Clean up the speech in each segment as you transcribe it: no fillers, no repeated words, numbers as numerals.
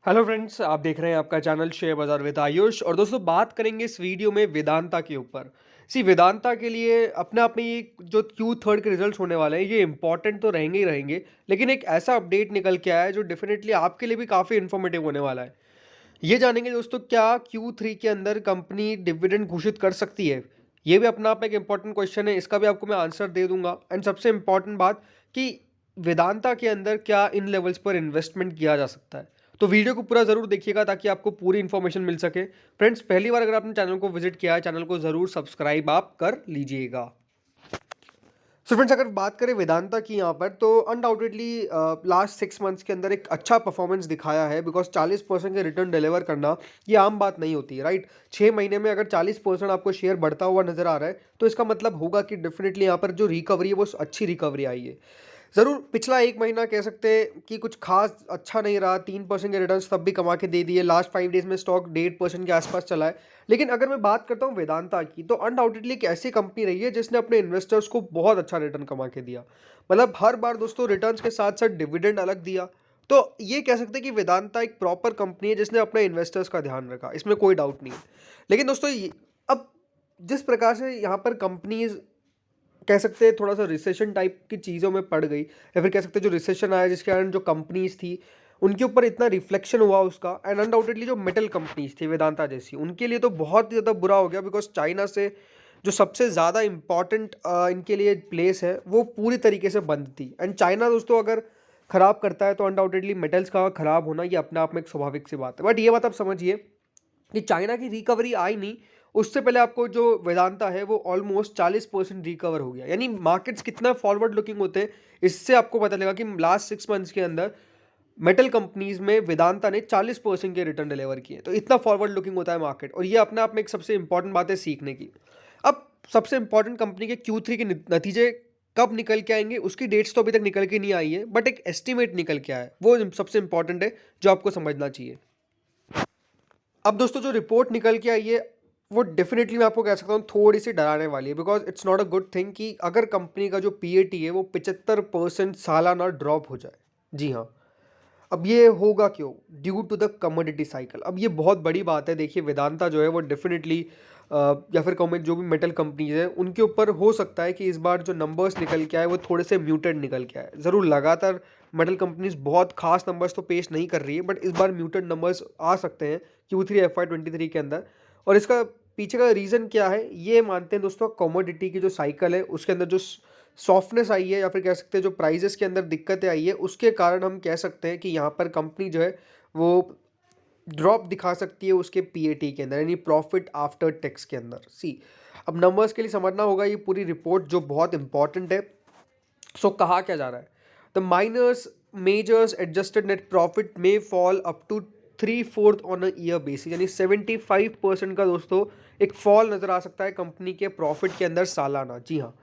Hello friends, आप देख रहे हैं आपका चैनल शेयर बाजार विद आयुष। और दोस्तों, बात करेंगे इस वीडियो में वेदांता के ऊपर। वेदांता के लिए अपने आप में ये जो Q3 के रिजल्ट्स होने वाले हैं, ये इंपॉर्टेंट तो रहेंगे ही रहेंगे। लेकिन एक ऐसा अपडेट निकल के आया है जो डेफिनेटली आपके लिए भी काफ़ी इन्फॉर्मेटिव होने वाला है। ये जानेंगे दोस्तों, क्या Q3 के अंदर कंपनी डिविडेंड घोषित कर सकती है। ये भी अपना आप में एक इंपॉर्टेंट क्वेश्चन है, इसका भी आपको मैं आंसर दे दूंगा। एंड सबसे इंपॉर्टेंट बात कि वेदांता के अंदर क्या इन लेवल्स पर इन्वेस्टमेंट किया जा सकता है। तो वीडियो को पूरा जरूर देखिएगा ताकि आपको पूरी इन्फॉर्मेशन मिल सके। फ्रेंड्स, पहली बार अगर आपने चैनल को विजिट किया है, चैनल को जरूर सब्सक्राइब आप कर लीजिएगा। सो फ्रेंड्स, अगर बात करें वेदांता की यहाँ पर, तो अनडाउटेडली लास्ट 6 मंथ्स के अंदर एक अच्छा परफॉर्मेंस दिखाया है। बिकॉज 40% के रिटर्न डिलीवर करना ये आम बात नहीं होती है, राइट। 6 महीने में अगर 40% आपको शेयर बढ़ता हुआ नजर आ रहा है, तो इसका मतलब होगा कि डेफिनेटली यहाँ पर जो रिकवरी है वो अच्छी रिकवरी आई है। ज़रूर पिछला 1 महीना कह सकते हैं कि कुछ खास अच्छा नहीं रहा। 3% के रिटर्न्स तब भी कमा के दे दिए। लास्ट 5 डेज में स्टॉक 1.5% के आसपास चला है। लेकिन अगर मैं बात करता हूँ वेदांता की, तो अनडाउटेडली एक ऐसी कंपनी रही है जिसने अपने इन्वेस्टर्स को बहुत अच्छा रिटर्न कमा के दिया। मतलब हर बार दोस्तों रिटर्न्स के साथ साथ डिविडेंड अलग दिया। तो ये कह सकते हैं कि वेदांता एक प्रॉपर कंपनी है जिसने अपने इन्वेस्टर्स का ध्यान रखा, इसमें कोई डाउट नहीं है। लेकिन दोस्तों, अब जिस प्रकार से यहाँ पर कंपनीज कह सकते हैं थोड़ा सा रिसेशन टाइप की चीज़ों में पड़ गई, या फिर कह सकते हैं जो रिसेशन आया जिसके कारण जो कंपनीज थी उनके ऊपर इतना रिफ्लेक्शन हुआ उसका। एंड अनडाउटेडली जो मेटल कंपनीज थी वेदांता जैसी, उनके लिए तो बहुत ही ज़्यादा बुरा हो गया। बिकॉज चाइना से जो सबसे ज़्यादा इंपॉर्टेंट इनके लिए प्लेस है वो पूरी तरीके से बंद थी। एंड चाइना दोस्तों अगर ख़राब करता है तो अनडाउटेडली मेटल्स का ख़राब होना ये अपने आप में एक स्वाभाविक सी बात है। बट ये बात आप समझिए कि चाइना की रिकवरी आई नहीं, उससे पहले आपको जो वेदांता है वो ऑलमोस्ट 40% रिकवर हो गया। यानी मार्केट्स कितना फॉरवर्ड लुकिंग होते हैं, इससे आपको पता लगेगा कि लास्ट 6 मंथ्स के अंदर मेटल कंपनीज में वेदांता ने 40% के रिटर्न डिलीवर किए। तो इतना फॉरवर्ड लुकिंग होता है मार्केट, और ये अपने आप में एक सबसे इंपॉर्टेंट बात है सीखने की। अब सबसे इंपॉर्टेंट कंपनी के Q3 के नतीजे कब निकल के आएंगे, उसकी डेट्स तो अभी तक निकल के नहीं आई है, बट एक एस्टिमेट निकल के आया है, वो सबसे इंपॉर्टेंट है जो आपको समझना चाहिए। अब दोस्तों, जो रिपोर्ट निकल के आई है वो डेफिनेटली मैं आपको कह सकता हूँ थोड़ी सी डराने वाली है। Because it's not a good thing कि अगर कंपनी का जो PAT है वो 75% सालाना ड्रॉप हो जाए। जी हाँ। अब ये होगा क्यों? Due to the commodity cycle. अब ये बहुत बड़ी बात है। देखिए, वेदांता जो है वो डेफिनेटली या फिर कॉमेंट जो भी मेटल कंपनीज हैं उनके ऊपर हो सकता है कि इस बार जो नंबर्स निकल के आए वो थोड़े से म्यूटेड निकल के आए। ज़रूर लगातार मेटल कंपनीज बहुत खास नंबर्स तो पेश नहीं कर रही है, बट इस बार म्यूटेड नंबर्स आ सकते हैं Q3 FY23 के अंदर। और इसका पीछे का रीज़न क्या है, ये मानते हैं दोस्तों, कमोडिटी की जो साइकिल है उसके अंदर जो सॉफ्टनेस आई है, या फिर कह सकते हैं जो प्राइजेस के अंदर दिक्कतें आई है, उसके कारण हम कह सकते हैं कि यहाँ पर कंपनी जो है वो ड्रॉप दिखा सकती है उसके PAT के अंदर, यानी प्रॉफिट आफ्टर टैक्स के अंदर। अब नंबर्स के लिए समझना होगा ये पूरी रिपोर्ट जो बहुत इंपॉर्टेंट है। कहा क्या जा रहा है? The miners majors adjusted net profit में fall up to 3/4 on a year basis. यानी 75% का दोस्तों एक फॉल नजर आ सकता है कंपनी के प्रॉफिट के अंदर सालाना। जी हाँ।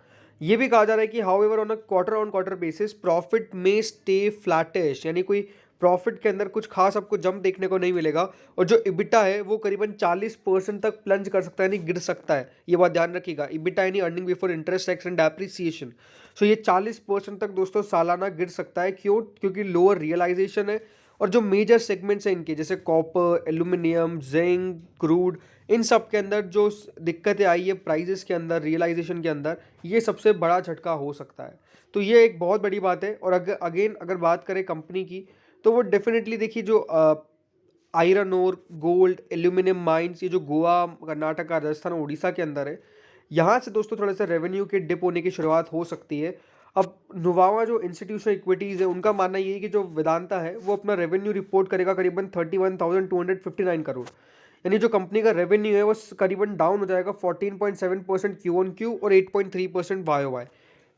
ये भी कहा जा रहा है कि however on a quarter on quarter basis profit में स्टे फ्लैटिश, यानी कोई प्रॉफिट के अंदर कुछ खास आपको जंप देखने को नहीं मिलेगा। और जो इबिटा है वो करीबन 40% तक प्लंज कर सकता है, यानी गिर सकता है। ये बात ध्यान रखिएगा, इबिटा यानी earning before interest tax and depreciation. ये 40% तक दोस्तों सालाना गिर सकता है। क्यों? क्योंकि लोअर रियलाइजेशन है। और जो मेजर सेगमेंट्स हैं इनके, जैसे कॉपर, एल्यूमिनियम, जिंक, क्रूड, इन सब के अंदर जो दिक्कतें आई है प्राइजेस के अंदर, रियलाइजेशन के अंदर, ये सबसे बड़ा झटका हो सकता है। तो ये एक बहुत बड़ी बात है। और अगर बात करें कंपनी की, तो वो डेफिनेटली देखिए जो iron ore, gold, aluminium mines, ये जो गोवा, कर्नाटक, राजस्थान, उड़ीसा के अंदर है, यहाँ से दोस्तों थोड़ा सा रेवेन्यू के डिप होने की शुरुआत हो सकती है। अब नुवामा जो इंस्टीट्यूशनल इक्विटीज़ है उनका मानना ये है कि जो वेदांता है वो अपना रेवेन्यू रिपोर्ट करेगा करीबन 31,259 करोड़। यानी जो कंपनी का रेवेन्यू है वो करीबन डाउन हो जाएगा 14.7% Q-on-Q और 8.3% YoY।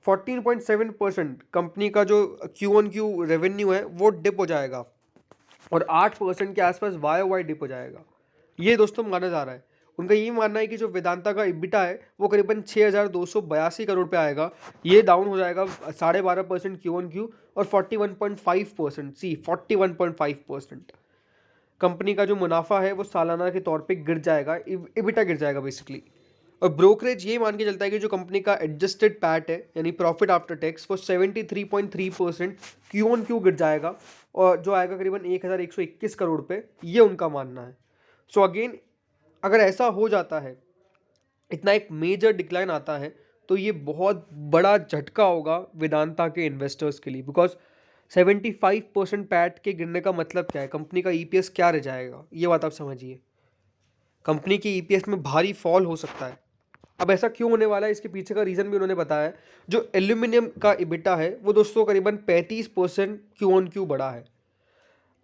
14.7% कंपनी का जो Q-on-Q रेवेन्यू है वो डिप हो जाएगा, और 8% के आसपास YoY डिप हो जाएगा। ये दोस्तों माना जा रहा है। उनका ये मानना है कि जो वेदांता का इबिटा है वो करीबन 6,282 करोड़ पे आएगा। ये डाउन हो जाएगा 12.5% Q-on-Q और 41.5% कंपनी का जो मुनाफा है वो सालाना के तौर पे गिर जाएगा, इबिटा गिर जाएगा बेसिकली। और ब्रोकरेज ये मान के चलता है कि जो कंपनी का एडजस्टेड पैट है, यानी प्रॉफिट आफ्टर टैक्स, वो 73.3% Q-on-Q गिर जाएगा। और जो आएगा करीबन 1121 करोड़ पे, ये उनका मानना है। सो अगेन अगर ऐसा हो जाता है, इतना एक मेजर डिक्लाइन आता है, तो ये बहुत बड़ा झटका होगा वेदांता के इन्वेस्टर्स के लिए, बिकॉज 75% पैट के गिरने का मतलब क्या है, कंपनी का ईपीएस क्या रह जाएगा, ये बात आप समझिए। कंपनी की ईपीएस में भारी फॉल हो सकता है। अब ऐसा क्यों होने वाला है, इसके पीछे का रीज़न भी उन्होंने बताया है। जो एल्यूमिनियम का इबिटा है वो दोस्तों करीबन 35% क्यू ऑन क्यू बढ़ा है।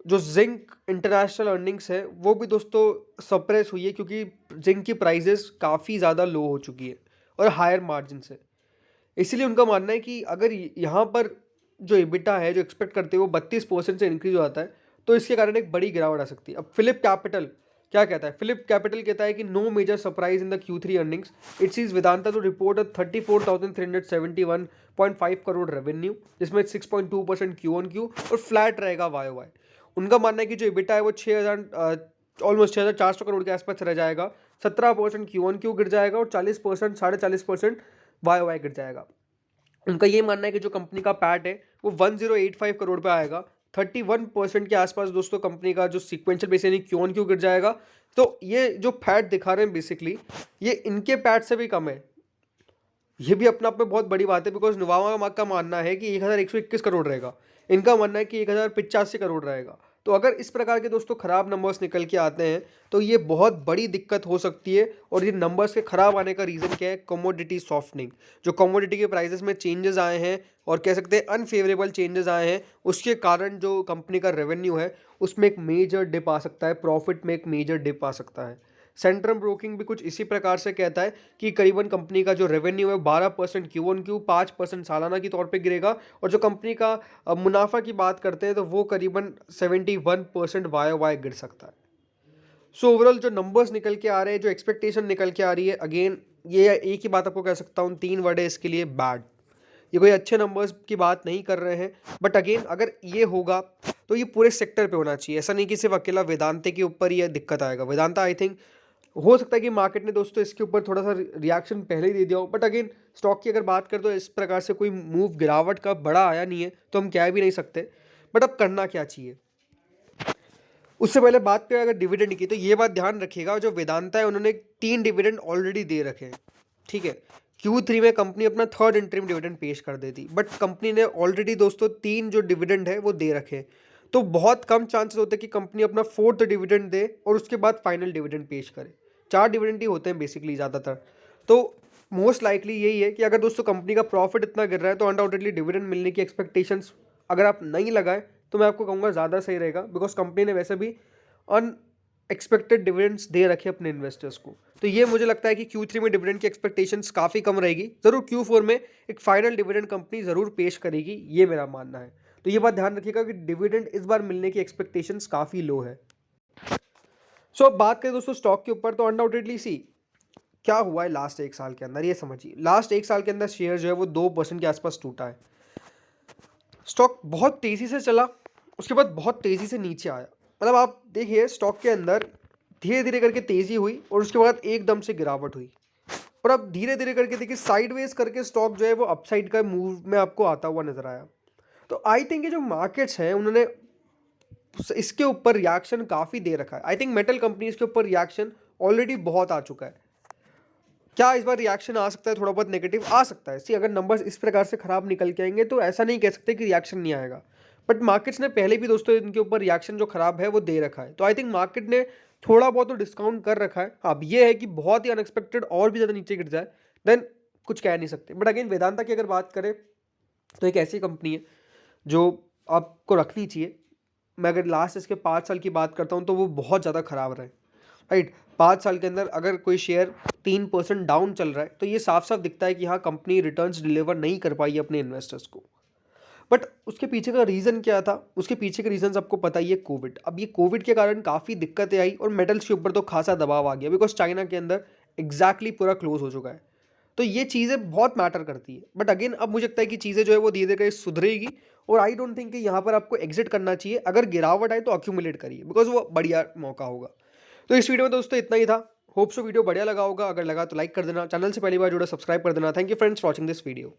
जो जिंक इंटरनेशनल अर्निंग्स है वो भी दोस्तों सप्रेस हुई है, क्योंकि जिंक की प्राइजेस काफ़ी ज़्यादा लो हो चुकी है और हायर मार्जिन से। इसीलिए उनका मानना है कि अगर यहाँ पर जो इबिटा है जो एक्सपेक्ट करते हो वो 32% से इंक्रीज हो जाता है, तो इसके कारण एक बड़ी गिरावट आ सकती है। अब फिलिप कैपिटल क्या कहता है, फिलिप कैपिटल कहता है कि no major surprise in the Q3 earnings, it sees Vedanta to report a 34,371.5 crore revenue, जिसमें 6.2% क्यू ऑन क्यू और फ्लैट रहेगा वाई वाई। उनका मानना है कि जो इबिटा है वो 6,400 करोड़ के आसपास रह जाएगा, 17% क्यू ऑन क्यू गिर जाएगा और 40% 40.5% वाई वाई गिर जाएगा। उनका ये मानना है कि जो कंपनी का पैट है वो 1085 करोड़ पे आएगा, 31% के आसपास दोस्तों कंपनी का जो सिक्वेंशियल बेसिस यानी क्यू ऑन क्यू गिर जाएगा। तो ये जो फैट दिखा रहे हैं बेसिकली, ये इनके पैट से भी कम है। ये भी अपने आप में बहुत बड़ी बात है, बिकॉज नुवामा का मानना है कि 1121 करोड़ रहेगा, इनका मानना है कि 1085 करोड़ रहेगा। तो अगर इस प्रकार के दोस्तों खराब नंबर्स निकल के आते हैं तो ये बहुत बड़ी दिक्कत हो सकती है। और ये नंबर्स के खराब आने का रीज़न क्या है, कमोडिटी सॉफ्टनिंग। जो कमोडिटी के प्राइसेस में चेंजेस आए हैं और कह सकते हैं अनफेवरेबल चेंजेस आए हैं, उसके कारण जो कंपनी का रेवेन्यू है उसमें एक मेजर डिप आ सकता है, प्रॉफिट में एक मेजर डिप आ सकता है। सेंट्रम ब्रोकिंग भी कुछ इसी प्रकार से कहता है कि करीबन कंपनी का जो रेवेन्यू है 12% क्यू ऑन क्यू, 5% सालाना की तौर पे गिरेगा, और जो कंपनी का मुनाफा की बात करते हैं तो वो करीबन 71% वाई वाई गिर सकता है। सो ओवरऑल जो नंबर्स निकल के आ रहे हैं, जो एक्सपेक्टेशन निकल के आ रही है, अगेन ये एक ही बात आपको कह सकता हूँ, 3 वर्ड है इसके लिए, बैड। ये कोई अच्छे नंबर्स की बात नहीं कर रहे हैं, बट अगेन अगर ये होगा तो ये पूरे सेक्टर पे होना चाहिए। ऐसा नहीं कि सिर्फ अकेला वेदांता के ऊपर ही दिक्कत आएगा। वेदांता आई थिंक हो सकता है कि मार्केट ने दोस्तों इसके ऊपर थोड़ा सा रिएक्शन पहले ही दे दिया हो, बट अगेन स्टॉक की अगर बात करें तो इस प्रकार से कोई मूव गिरावट का बड़ा आया नहीं है, तो हम कह भी नहीं सकते। बट अब करना क्या चाहिए, उससे पहले बात करें अगर डिविडेंड की, तो ये बात ध्यान रखिएगा, जो वेदांता है उन्होंने 3 डिविडेंड ऑलरेडी दे रखे हैं, ठीक है। Q3 में कंपनी अपना 3rd इंटरिम डिविडेंड पेश कर देती, बट कंपनी ने ऑलरेडी दोस्तों 3 जो डिविडेंड है वो दे रखे हैं। तो बहुत कम चांसेस होते हैं कि कंपनी अपना 4th डिविडेंड दे और उसके बाद फाइनल डिविडेंड पेश करे। 4 डिविडेंड ही होते हैं बेसिकली ज़्यादातर। तो मोस्ट लाइकली यही है कि अगर दोस्तों कंपनी का प्रॉफिट इतना गिर रहा है तो अनडाउटेडली डिविडेंड मिलने की एक्सपेक्टेशंस अगर आप नहीं लगाए तो मैं आपको कहूँगा ज़्यादा सही रहेगा, बिकॉज कंपनी ने वैसे भी अनएक्सपेक्टेड डिविडेंड्स दे रखे अपने इन्वेस्टर्स को। तो ये मुझे लगता है कि Q3 में डिविडेंड की एक्सपेक्टेशंस काफ़ी कम रहेगी। ज़रूर Q4 में एक फाइनल डिविडेंड कंपनी ज़रूर पेश करेगी, ये मेरा मानना है। तो ये बात ध्यान रखिएगा कि डिविडेंड इस बार मिलने की एक्सपेक्टेशंस काफ़ी लो है। सो अब बात करें दोस्तों स्टॉक के ऊपर, तो अनडाउटेडली सी क्या हुआ है लास्ट 1 साल के अंदर, ये समझिए। लास्ट 1 साल के अंदर शेयर जो है वो 2% के आसपास टूटा है। स्टॉक बहुत तेज़ी से चला, उसके बाद बहुत तेज़ी से नीचे आया। मतलब आप देखिए स्टॉक के अंदर धीरे धीरे करके तेज़ी हुई और उसके बाद एकदम से गिरावट हुई, और अब धीरे धीरे करके देखिए साइडवेज करके स्टॉक जो है वो अपसाइड का मूव में आपको आता हुआ नजर आया। तो आई थिंक ये जो मार्केट्स हैं उन्होंने इसके ऊपर रिएक्शन काफ़ी दे रखा है। आई थिंक मेटल कंपनीज के ऊपर रिएक्शन ऑलरेडी बहुत आ चुका है। क्या इस बार रिएक्शन आ सकता है, थोड़ा बहुत नेगेटिव आ सकता है। सी अगर नंबर्स इस प्रकार से खराब निकल के आएंगे तो ऐसा नहीं कह सकते कि रिएक्शन नहीं आएगा, बट मार्केट्स ने पहले भी दोस्तों इनके ऊपर रिएक्शन जो खराब है वो दे रखा है। तो आई थिंक मार्केट ने थोड़ा बहुत तो डिस्काउंट कर रखा है। अब ये है कि बहुत ही अनएक्सपेक्टेड और भी ज़्यादा नीचे गिर जाए देन कुछ कह नहीं सकते। बट अगेन वेदांता की अगर बात करें तो एक ऐसी कंपनी है जो आपको रखनी चाहिए। मैं अगर लास्ट इसके 5 साल की बात करता हूँ तो वो बहुत ज़्यादा ख़राब रहे, राइट। 5 साल के अंदर अगर कोई शेयर 3% डाउन चल रहा है तो ये साफ साफ दिखता है कि हाँ कंपनी रिटर्न्स डिलीवर नहीं कर पाई अपने इन्वेस्टर्स को। बट उसके पीछे का रीज़न क्या था, उसके पीछे के रीजन आपको पता ही है, कोविड। अब ये कोविड के कारण काफ़ी दिक्कतें आई और मेटल्स के ऊपर तो खासा दबाव आ गया, बिकॉज चाइना के अंदर एग्जैक्टली पूरा क्लोज हो चुका है। तो ये चीज़ें बहुत मैटर करती है। बट अगेन अब मुझे लगता है कि चीज़ें जो है वो धीरे धीरे सुधरेगी, और आई डोंट थिंक कि यहाँ पर आपको एग्जिट करना चाहिए। अगर गिरावट आए तो अक्यूमुलेट करिए, बिकॉज वो बढ़िया मौका होगा। तो इस वीडियो में दोस्तों इतना ही था। होप सो वीडियो बढ़िया लगा होगा। अगर लगा तो लाइक कर देना, चैनल से पहली बार जुड़ा सब्सक्राइब कर देना। Thank you friends for watching this video.